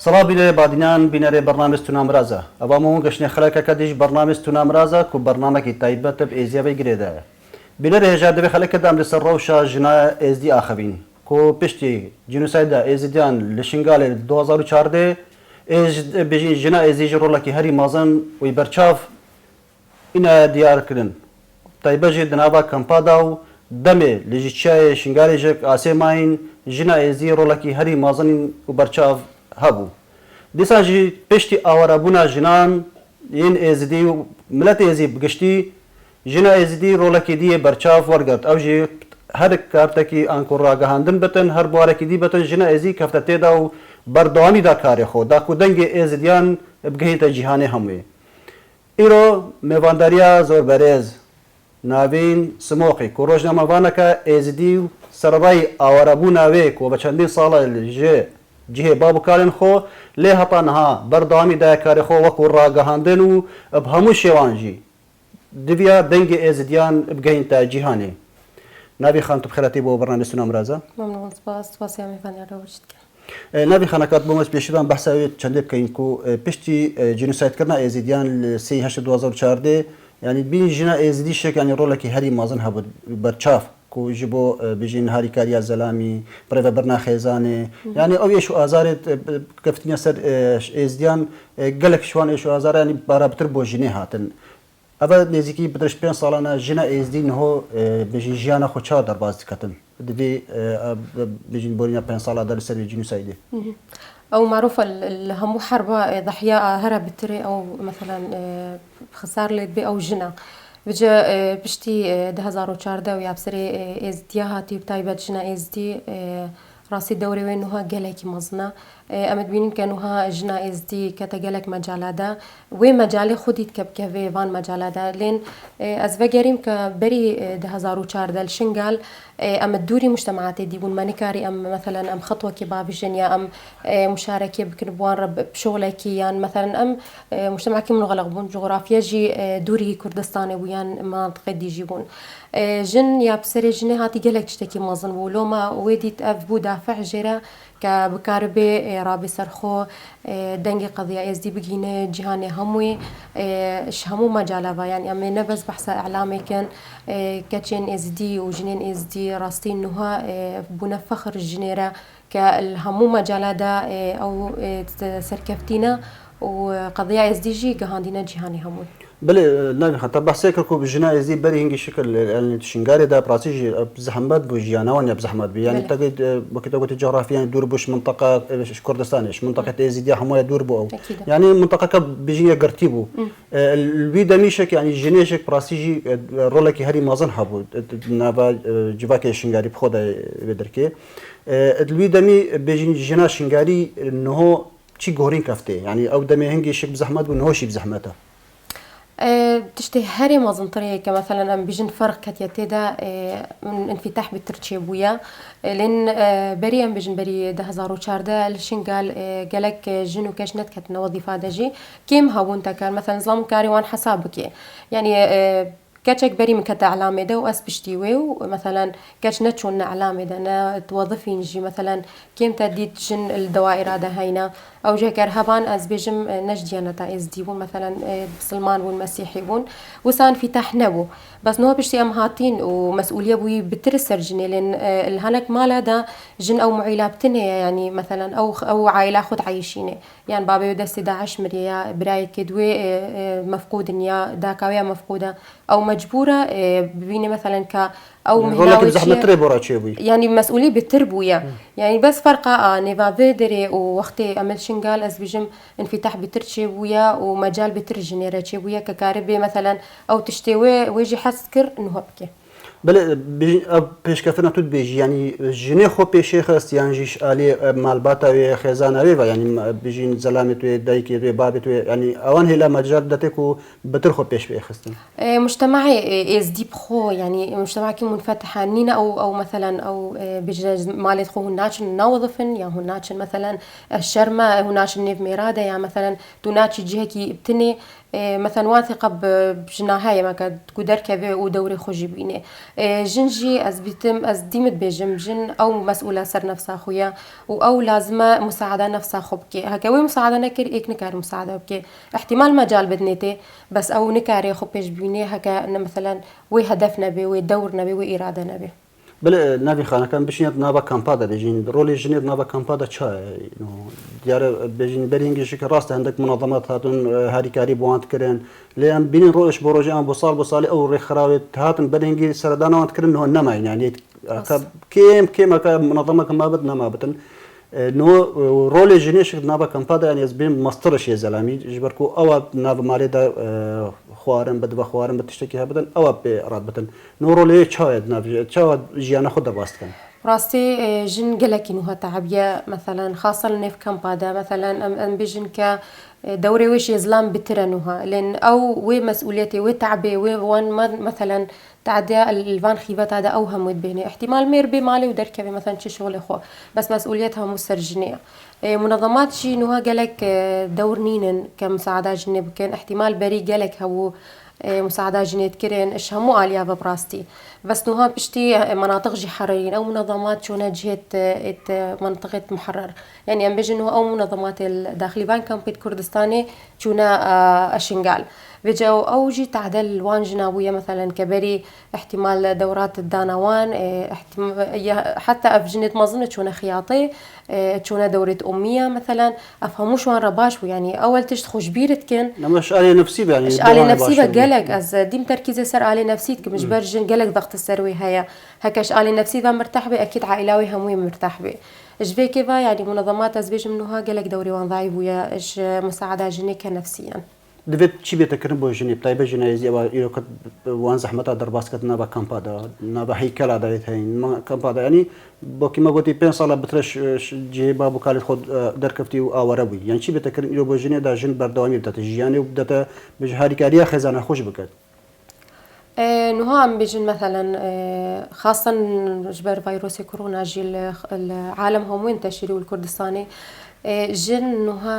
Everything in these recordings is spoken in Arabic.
صلاة بنا بعدين بنا برنامج تنامرازة أبامو قشنا خلاك كديش برنامج تنامرازة كو برنامج تايبات بإزيا بيجريدا بنا رجع دبي خلاك دام للسروشة جنا إزدي آخرين كو بشتي جنوسايدا إزديان لشنغال 2014 إز بيجي جنا إزدي جرولك هري مازن ويبرشاف إنا ديار كرن تايبة جدا هذا كمباداو دمي لجيتشاي شنغالي جك آسيماين جنا إزدي رولك هري مازن وبرشاف هبو دیساجی پشتی آوارابونا جنان این ازدی ملت ازی بگشتی جنا ازدی رولکی دی برچاف ورگرد او جی هر کارتکی آنکور راگهاندن بتن هر بوارکی دی بتن جنا ازی کفتتی داو بردوانی دا کاری خود دا کودنگ ازدیان بگهیت جهانی هموی ایرو میوانداریا زور برز ناوین سموقی کوروجنا موانکا ازدی سربای آوارابونا وی کو بچندین ساله جه بابو کارن خو له هطانها بردامی دا کاری خو وکو راگهاندن و بهمو شوانجی دبیا دنگ ازدیان بگهین تا جهانی نبی خان تو بخیراتی بو برنامج سنام رازا ممنون سپاس یا میفانی رو وجد نبی خان کات بومس پیشیدان بحثی چنده بکین کو پشتی جنوساید کرنا ازدیان سی هشت 2014 يعني بين جنا ازدي شك يعني رولك هري مازن هبو برشاف کو جبو بيجين هاري كاريا زلامي بريفا برنا خيزاني يعني او يشو ازارت كفتنيا سر ازديان قالك شوان يشو ازار يعني بارابتر بو جني هاتن اول نزيكي بدرش بين صالنا جنا ازدي نهو بيجي جيانا خو چا درباز كتن دبي بيجين بورينا بين صالا در سر جنوسايدي او معروفه الهمو حربه ضحيه هرب بتري او مثلا خسار لي او جنا بجا بشتي 2014 ويا بسري ازديا هاتي بتايبت جنا ازدي راسي دوري وينها جالك مزنا امد بينين كانوها جنا ازدي كتا جالك مجالادا ومجالي خودي تكبكفي فان مجالادا لين از فجريم كبري 2014 الشنغال ام الدوري مجتمعات ديبون مانيكاري ام مثلا ام خطوه كباب جنيا ام مشاركه بكنبوان رب بشغلكي يعني مثلا ام مجتمع كي من غلقبون جغرافيا جي دوري كردستاني ويان مناطق دي يجيبون جن يا بسري جني هاتي جالك تشتكي مازن ولوما ويديت اف بو دافع جرا كبكاربي رابي سرخو دنگي قضيه ازدي بجينه جهاني هموي همو مجالها يعني اما نبز بحث اعلامي كان كاتشين ازدي وجنين ازدي راستين نها بنا فخر الجنيره كالهمو مجالها او سركفتينا وقضيه ازدي جي قهاندينا جهاني هموي بله نبي خطر بحثي كركو بجنا ازدي بري هنجي شكل يعني شنغاري دا براسيجي بزحمات بوجيانا وانيا بزحمات بي يعني تقد وقت قلت جغرافيا دور بوش منطقه كردستان ايش منطقه ازدي حمويه دور بو يعني منطقه بيجي قرتيبو الفيدا ميشك يعني جنيشك براسيجي رولك هري مازن حبو نافا جواكي شنغاري بخودا بدركي الفيدا مي بيجي جنا شنغاري انه شي غورين كفته يعني او دمي هنجي شك بزحمات وانه شي بزحمته تشتهي هاري مازن طريقة كمثلا أم بيجن فرق كتيتي دا من انفتاح بالترتشيبويا لأن بري أم بيجن بري 2014 الشنغال قالك جنو كاشنت كتنا وظيفة داجي كيم هاون تكال مثلا زلام كاري وان حسابك يعني كاتشك بري من كتا علامة دا وأس بشتيوي ومثلا كاتش نتشون علامة دا أنا توظفين جي مثلا كيم تديت جن الدوائر هذا هينا أو جا كرهبان أز بيجم نجديانا تا إزديبون مثلا بسلمان والمسيحيون وسان في تحنبو بس نو بشتي أم هاتين ومسؤولية بوي بترسر جني لأن الهنك مالا دا جن أو معيلة بتنية يعني مثلا أو عائلة خد عايشينه يعني بابي ودستي 11 مريا براي كدوي مفقود يا داكاوية مفقودة أو مجبورة ببيني مثلا ك أو مهناوي يعني مسؤولية بالتربوية يعني بس فرقة نيفا فيدري ووقتي أمل شنغال أزبيجم انفتاح بترشيبويا ومجال بترجنيرا تشيبويا ككاربي مثلا أو تشتوي ويجي حسكر إنه بكي بله پیش کردن تود بیش یعنی جنه خو پیش خست یعنی جیش علی مالبات و خزانه و یعنی بیشین زلامت و دایکی و بابت و یعنی آن هلا مجال دته کو بتر خو پیش خستن مجتمعي از دیپ خو يعني مجتمع كي منفتح نينا او مثلا او بيج مالت خو هناش نوظفن يا هناش مثلا الشرمه هناش نيف ميراده يا مثلا توناتش جهه كي بتني مثلا واثقة بجناهاي ما كد قدر كبي ودوري خوجي بيني جنجي از بيتم از ديمت بيجم جن أو مسؤولة سر نفسها خويا أو لازمة مساعدة نفسها خبكي هكوي مساعدة نكر إيك نكار مساعدة بكي احتمال مجال بدنيتي بس أو نكاري خبيش بيني هكا مثلا وي هدفنا بي وي دورنا بي وي إرادنا بي بله نافی خانه کم بشینید نابا کمپادا بجین رولی جنید نابا کمپادا چای نو دیار بجین برینگیش که راست عندك منظمات هاتون هاریکاری بوانت کرن لیام بین روش بروجی ام بصال او رخراوی هاتون برینگی سردان وانت کرن نه نما يعني كيم منظمه كما بدنا ما بتن نو رول جنيش نابا كمبادا يعني زبين ماسترش يا زلامي جبركو او نابا ماريدا خوارن بد بخوارن بتشتكي هبدن او براد بتن نو رول تشاود ناب تشاود جيانا خد باستكن راستي جن قلك إنه تعبية مثلا خاصة لنيف كمبادا مثلا أم بيجن ك دوري ويش يزلام بترنوها لأن أو وي مسؤوليتي وي تعبي وي وان مثلا تعدي الفان خيبات هذا أوهم بيني احتمال مير بمالي ودركبي مثلا شي شغل إخوة بس مسؤوليتها مسترجنية منظمات شي نوها قالك دور نينن كمساعدة جنب كان احتمال بري قالك هو مساعدة جنيت كرين إيش همو عالية ببراستي بس نوها بشتي مناطق جي حررين أو منظمات شونا جهة منطقة محرر يعني أم بيجي أو منظمات الداخلي بان كامبيت كردستاني شونا أشنغال بيجو أو جي تعدل وان جنابوية مثلا كبري احتمال دورات الدانوان حتى أفجنة مظنة شونا خياطي شونا دورة أمية مثلا أفهموش وان رباش يعني أول تشتخش بيرتكن مش آلية نفسي يعني مش آلية نفسي بقلق از ديم تركيزي سر آلية نفسي مش برجن قلق ضغط السروي هيا هكاش آلية نفسي مرتاح بي أكيد عائلاوي هموي مرتاح بي إيش بي كيفا يعني منظمات أزبيج منها قلق دوري وان ضعيف ويا إيش مساعدة جنيكا نفسيا دفت شي بيتكرم بو جنيب طيب جنايزي او يلو كت وان زحمتا درباس كت نابا كامبادا نابا هيكلا دايت هين ما كامبادا يعني بو كيما قلتي بين صاله بترش جي بابو كالت خود دركفتي او عربي يعني شي بيتكرم يلو بو جني دا جن بردوامي بدات جياني وبدات بجهاري كاريا خزانه خوش بكت نها عم بيجن مثلا خاصة جبر فيروس كورونا جي العالم هم منتشر والكردستاني جن نها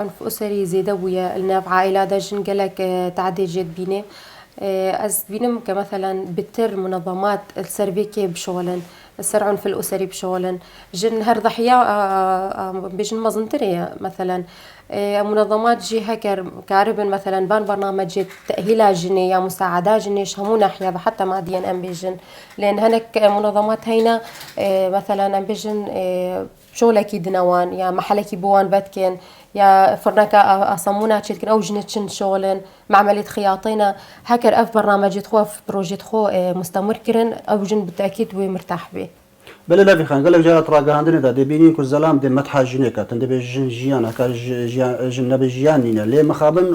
عنف أسري زيدوية الناف عائلة دا جن قالك تعدي جد بيني أز بينم كمثلا بتر منظمات السربيكي بشغلا السر عنف الأسري بشغلا جن هر ضحية بيجن مزنترية مثلا منظمات جهة كاربن مثلا بان برنامج تأهيل جنية مساعدة جنية همو ناحية حتى ماديا أم بيجن لأن هناك منظمات هنا مثلا أم بيجن شغلك دنوان يا محلك بوان بتكن يا فرناك أصمونا تشتكن أو جنتشن شغلن معملية خياطينا هكر أف برنامج خو في بروجيت خو مستمر كرن أو جن بالتأكيد ومرتاح به بلا لا في خان قال لك جات راقه عندنا دا دبينين كل زلام دي متحا جنيكا تندبي جن جيانا كا جن نبي جيانينا ليه مخابن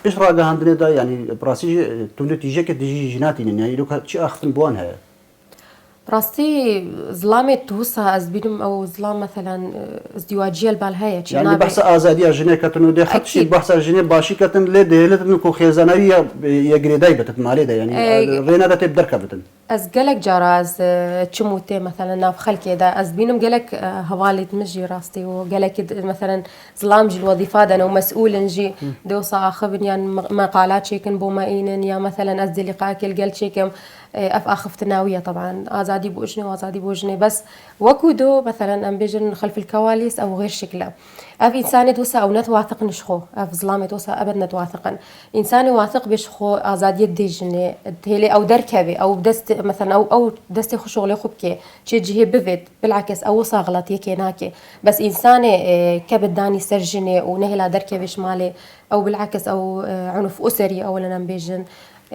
ايش راقه عندنا دا يعني براسي تندو تيجيك دي جيناتين يعني لو كان شي اخفن بوانها براستي ظلامة توسها أزبينم أو ظلام مثلا ازدواجية البالهاية يعني بحث آزادية جنيه كتنو ده خد شيء بحث جنيه باشي كتن لده لده كو خيزانية يجري داي بتت مالي ده يعني رينا ده تبدر كبتن از قالك جراز تشموتي مثلا ناف خلكي دا از بينم قالك هوالي تمجي راستي وقالك مثلا ظلام جي الوظيفة دا ومسؤول نجي دوسا آخذ يعني مقالات شيكن بومائين يا مثلا أزدي لقاك القل شيكم أف آخف تناوية طبعا آزادي بوجني وآزادي بوجني بس وكودو مثلا أم بيجن خلف الكواليس أو غير شكله أف إنسان دوسا أو نتواثق نشخو أف ظلام دوسا أبد نتواثقا إنسان واثق بشخو آزادي يديجني تهلي أو دركبي أو دست مثلا أو دستي خو شغلي خبكي شي جهي بفيد بالعكس أو صاغلط يكي ناكي بس إنسان كبد داني سرجني ونهلا دركبي شمالي أو بالعكس أو عنف أسري أولا أم بيجن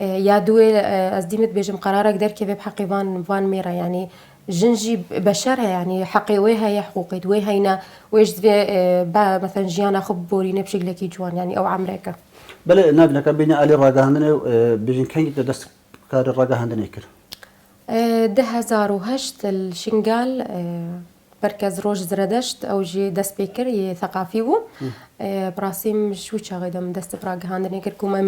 يا دوي أزديمت بيجم قرارك دركبي بحقي فان ميرا يعني جنجي بشرها يعني حقي ويها يا حقوقي ويهينا ويش مثلا جيانا خب بورينا بشكل جوان يعني أو عمريكا بله نابنا كبيني آلي راقه عندنا بيجن كان دست كار الراقه عندنا يكر 2008 الشنغال بركز روج زردشت أو جي دست بيكر ثقافيو براسيم شو شاغدم دست براغ هاندني كركوما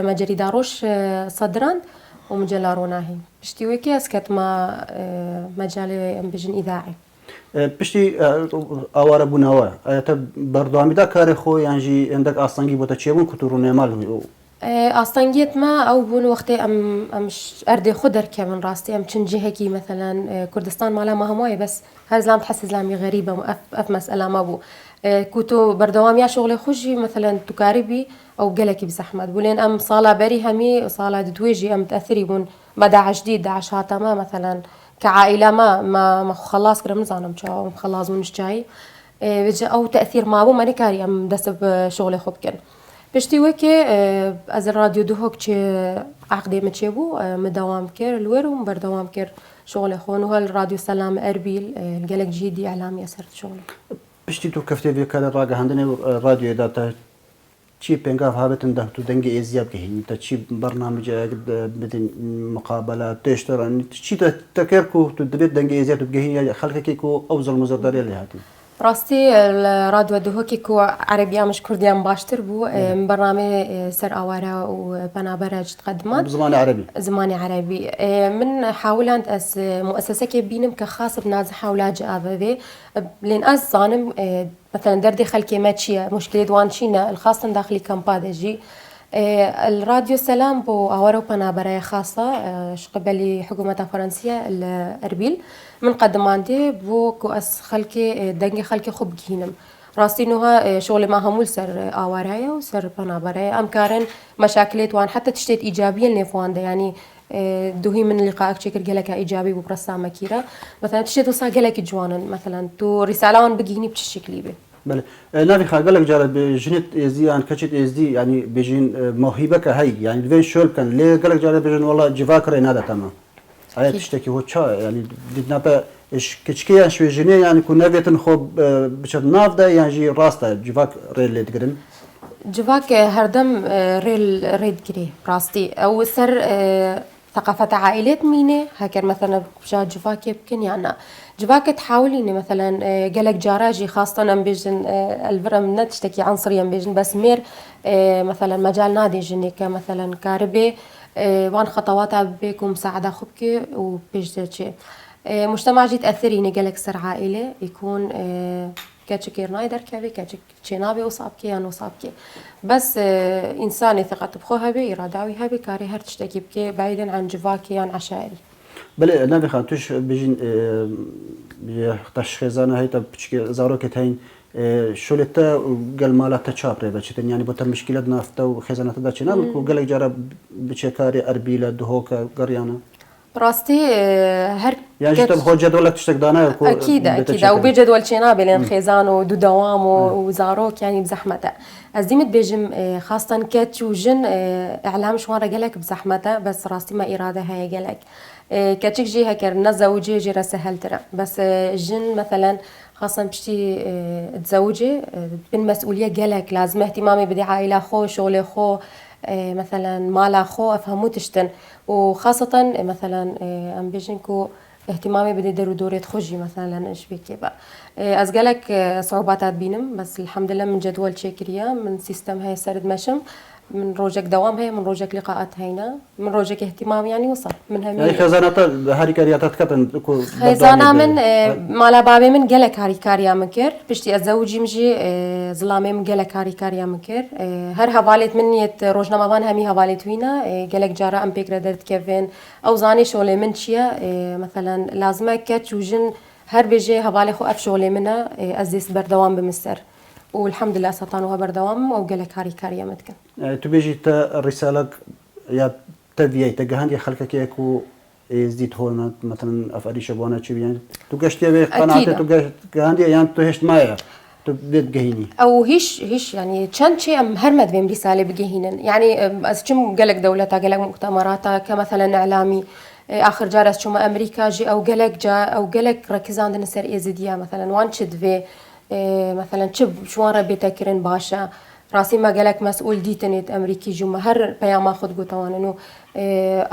مجري داروش صدران ومجلة روناهي بشتي ويكي اسكت ما مجال بجن إذاعي پشتی ئاوارە بوونەوە ئەتە بەردەوامیدا کاری خۆ یانژی هەندێک ئاستەنگی بۆتە چێبوون کتور و نێمال ئاستەنگیت ما ئەو بوون وەختێ ئەم ئەردێ خۆ دەرکە من ڕاستی ئەم چەند جهێکی مثلەن کوردستان ماڵامە هەمووی بەس هەر زلام حەس زلامی غەریبە و ئەف مەسئلە بوو کوتۆ بەردەوامیە شغڵی خۆشی مثلەن توکاریبی ئەو گەلێکی بزەحمەت بولێن ئەم ساڵا بەری هەمی ساڵا دوێژی ئەم تەثری بوون بە داعشدی داعش هاتەمە مثلەن كعائلة ما خلاص كده منزانم شو خلاص من شاي بيجي أو تأثير ما أبو ماني كاري أم دسب شغلي خوب كن بشتي وكي از الراديو دوهوك چه عقدي متشبو مدوام كير الوير ومبردوام كير شغلي خون وهالراديو سلام أربيل قالك جيدي إعلامي أسرت شغلي بشتي تو كفتي في كذا راجع عندنا راديو داتا چی پێنگاف هابێتن دەهت و دەنگی ئێزیاب بکەین تا چی بەرنامەجێک بدەین مقابلە تێشتەڕانی چی تەکەرک و تو دەبێت دەنگی ئێزیات و بگەهین خەڵکێک و ئەو زەڵمەزەردارێ لێ هاتین ڕاستی الرادیو دوهۆکی و عەرەبیامش کوردیان باشتر بوو بەرنامە سەر ئاوارە و پەنابەرە تقدمات زمانی عەرەبی من حاولت از مؤسسەکێ بینم کە خاص بنازحە ولاجە ئابەبێ لێن ئەس زانم مثلا دردي خلكي ما تشيا مشكلة دوانشينا الخاصة داخلي كامبادجي الراديو سلام بو أورو برايا خاصة قبل حكومة فرنسية الأربيل من قدماندي بو كوأس خلكي دنجي خلكي خب جينم راستينوها شغل ما همول سر آورايا وسر برايا أمكارن مشاكلات وان حتى تشتيت إيجابية لنفوانده يعني دوهي من لقائك شكل جلك إيجابي وبرسامة كيرا مثلا تشتيت وصا جلك جوانن مثلا تو رسالة بجيني بتشكلي به بله نبي خاقلك جارد بجنت إزدي عن كشت إزدي يعني بيجين موهبة كهي يعني دوين شول كان ليه قالك جارد بيجين والله جواك رأي نادا تمام هاي تشتكي هو شا يعني بدنا بقى إيش كشكي شوي جنيه يعني كنا بيتن خوب بشد ناف ده يعني جي راسته جواك ريل اللي تقرن جواك هردم ريد كري راستي أو سر ثقافة عائلات مينة هكر مثلا بجا جواك يمكن يعني جواك تحاولي إني مثلا قالك جاراجي خاصة أنا بيجن الفرم نتشتكي عنصريا بيجن بس مير مثلا مجال نادي جني كمثلا كاربي وان خطواتها بيكم مساعدة خبكي وبيجدتشي مجتمع جيت أثري إني قالك سر عائلة يكون كاتشكير نايدر كابي كاتشينابي وصابكي يعني وصابكي بس إنساني ثقة بخوها بي إراداوي هبي كاري هر تشتكي بكي بعيدا عن جواكي يعني عشائري بله نبي خان توش بيجين تشخيصنا هاي تبشكي زاروك تين شولتا قال مالات تشابري بچتن يعني بتر مشكلة نافتا وخزانة تداشنا وقالك جرب بشكاري أربيلة دهوكا قريانا براستي هر يعني جيت بخو جدولك تشتك دانا أكيد أو بجدول شنابي لين خزان ودو دوام وزاروك يعني بزحمته أزديمت بيجم خاصة كاتش وجن إعلام شوان رجلك بزحمته بس راستي ما إرادة هاي جلك كاتشك جي هكر نزوجي جرا سهل ترى بس جن مثلا خاصة بشتي تزوجي بالمسؤولية جلك لازم اهتمامي بدي عائلة خو شغل خو مثلا مال خو أفهمو تشتن وخاصة مثلا أم بيجنكو اهتمامي بدي درو دورة خجي مثلا إيش بيكي بقى أزجلك صعوبات بينم بس الحمد لله من جدول شاكرية من سيستم هاي سرد مشم من روجك دوام هي من روجك لقاءات هينا من روجك اهتمام يعني وصل من هم يعني خزانة هاري كارياتات كتن خزانة من مالا بابي من جلك هاري كاريا منكر بشتي الزوجي مجي ظلامي من جلك هاري كاريا منكر هر هوالت مني روجنا مبان همي هوالت وينا جلك جارا ام بيكرا درت كيفين او زاني شغلي من شيا مثلا لازمه كاتش وجن هر بيجي هوالي خو اف شغلي منها ازيس بردوام بمستر والحمد لله سطانوها بردوام وقالك هاري كاريا متكن تبيجي تا الرسالة يا تبيي تجهندي خلقك يكو يزيد هون مثلا أفعالي شبانة شو يعني تقشتي به قناعته تجهندي يعني تهشت مايا تبدأ جهيني أو هيش يعني كان شيء هرمد بين رسالة بجهينن يعني أسمع قالك دولتها قالك مؤتمراتها كمثلا إعلامي آخر جارس شو ما أمريكا جي أو قالك جا أو قالك ركز عندنا سر إزديا مثلا وان شد في مثلا شب شوان ربي تكرن باشا راسي ما قالك مسؤول ديتنت أمريكي جمع هر بيام أخذ قطوان إنه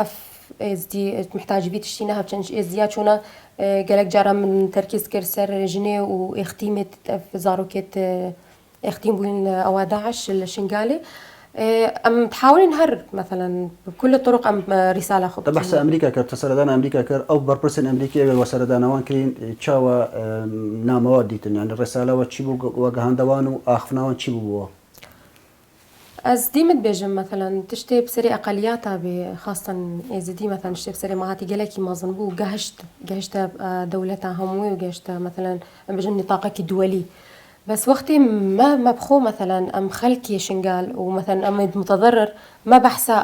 أف إزدي محتاج بيت اشتيناها بتنش إزديات شونا قالك جارا من تركيز كرسر جنيه واختيمت في زاروكت اختيم بين أو 11 الشنغالي ام تحاولين هر مثلا بكل الطرق ام رساله خطيه طب بحث امريكا كر سردان امريكا كر او بربرسن امريكا وسردان وان كرين تشاوا نامواديتن يعني الرساله وتشيبو وجهاندوان واخفناوان تشيبو از ديمت بيجم مثلا تشتي بسري اقلياتها خاصة اذا دي مثلا تشتي بسري مهاتي جلكي ما ظنبو جهشت دولتها هموي وجهشت مثلا بيجم نطاقك دولي بس وقتي ما بخو مثلا ام خلكي شنقال ومثلا ام متضرر ما بحسا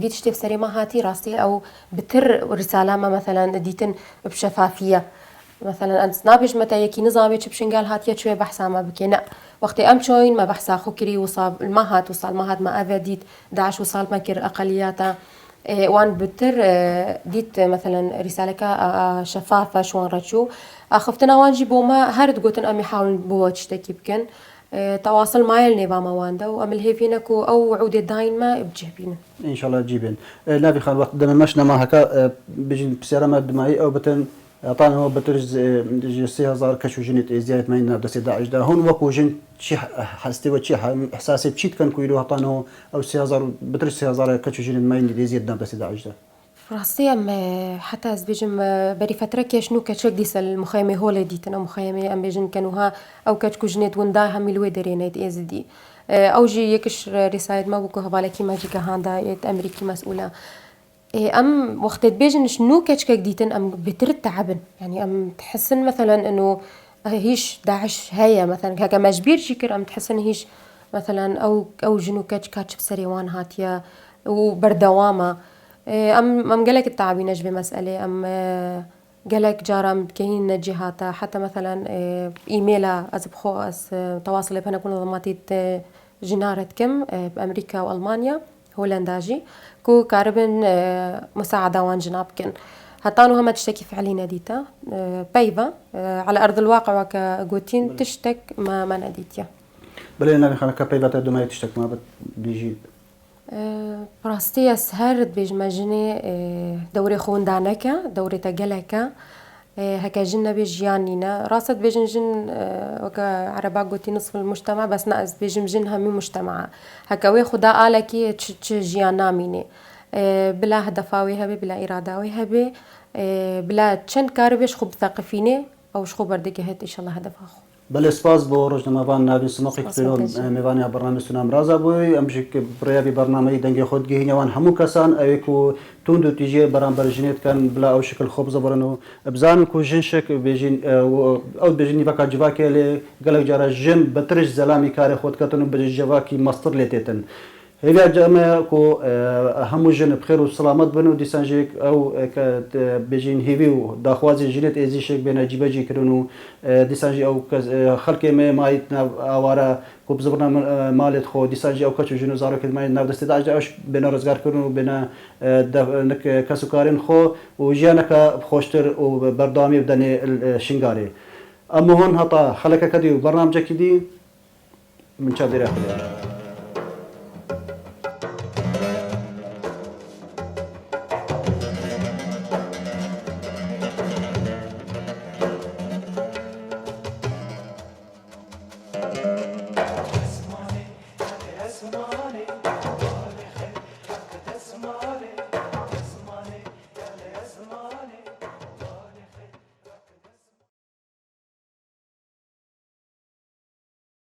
في تشتي بسري مهاتي راسي او بتر رسالة ما مثلا ديتن بشفافية مثلا انت نابج متى يكي نظامي بشنقال هاتيا شوي بحسا ما بكينا وقتي ام شوين ما بحسا خكري وصاب المهات وصال مهات ما افاديت داعش وصال مكر اقلياتا وان بتر ديت مثلا رسالك شفافه شوان رجو خفتنا وان جيبو ما هرد قوتن ام يحاول بو تشتكي بكن تواصل معي النظام واندا وامل هيفينكو او عودة داين ما بجهبين ان شاء الله جيبين لا بخال وقت دم مشنا ما هكا بيجي بسيارة ما دمائي او بتن طبعا هو بترز 3000 كشو جنت زيادة ما ينبدا داعش ده هون وكو جن شي حستي وشي احساسي بشيت كان كويلو طبعا هو او 3000 بترز 3000 كشو جنت ما ينبدا زيادة داعش ده راسيا حتى از بيجم بري فترة كيشنو كتشك ديس المخيمة هولة ديتنا مخيمة ام بيجن كانوها او كتشكو جنت وندا هم الويدرينيت از دي او جي يكش رسايد ما بكو هبالكي ما جيكا هاندا يت امريكي مسؤولة ام وقت بيجن شنو كتشك ديتن ام بترد تعبن يعني ام تحسن مثلا انه هيش داعش هيا مثلا هكا مجبير شكر ام تحسن هيش مثلا او جنو كاتش بسريوان هاتيا وبردوامه ام قالك التعبي نجبي مسألة ام قالك جارم كهين جهاتا حتى مثلا ايميلا از بخو از تواصل بهنا كل ضماتيت جنارة كم بامريكا والمانيا هولنداجي كو كاربن مساعدة وان جنابكن حتى انو هم تشتكي فعلي ناديتا بايفا على ارض الواقع وكاغوتين تشتك ما ناديتيا بلي انا خلنا كابيفا تدو ما تشتك ما بيجي براستي سهرت بيجمجني دوري خون دانكا دوري تقلكا هكا جنة بيجيانينا راست بيجن جن وكا عربا قوتي نصف المجتمع بس ناقص بيجم جنها من مجتمع هكا ويخو دا آلكي جيانا ميني بلا هدفاوي هبي بلا إراداوي هبي بلا تشن كاربيش خو بثقفيني أو شخو بردك هيت إن شاء الله هدفها خو بله سپاس بو روزنامه وان ناوی سماقی کتلون میوانی برنامه سونام رازا بوی امشک برای برنامه دنگ خود گهینی وان همو کسان اویکو توندو تیجی برانبر جنیت کن بلا او شکل خوب زبرنو بزانم کو جنشک بیجین او بیجینی وکا جواکی لی گلک جارا جن بترش زلامی کار خود کتنو بیج جواکی مستر لیتن هذا جماعة كو همو جن بخير والسلامات بنو ديسانجيك أو بيجين هيفيو داخوازي جنت إزيشك بين جيباجي كرنو ديسانجي أو خلق ما يتنا أوارا كو بزبرنا مالت خو ديسانجي أو كشو جنو زارو كده ما يتنا دست داعش أوش بين رزقار كرنو بين نك كسوكارين خو وجيانك بخوشتر وبردامي بدني الشنغاري أما هون هطا خلق كدي وبرنامج كدي من شادي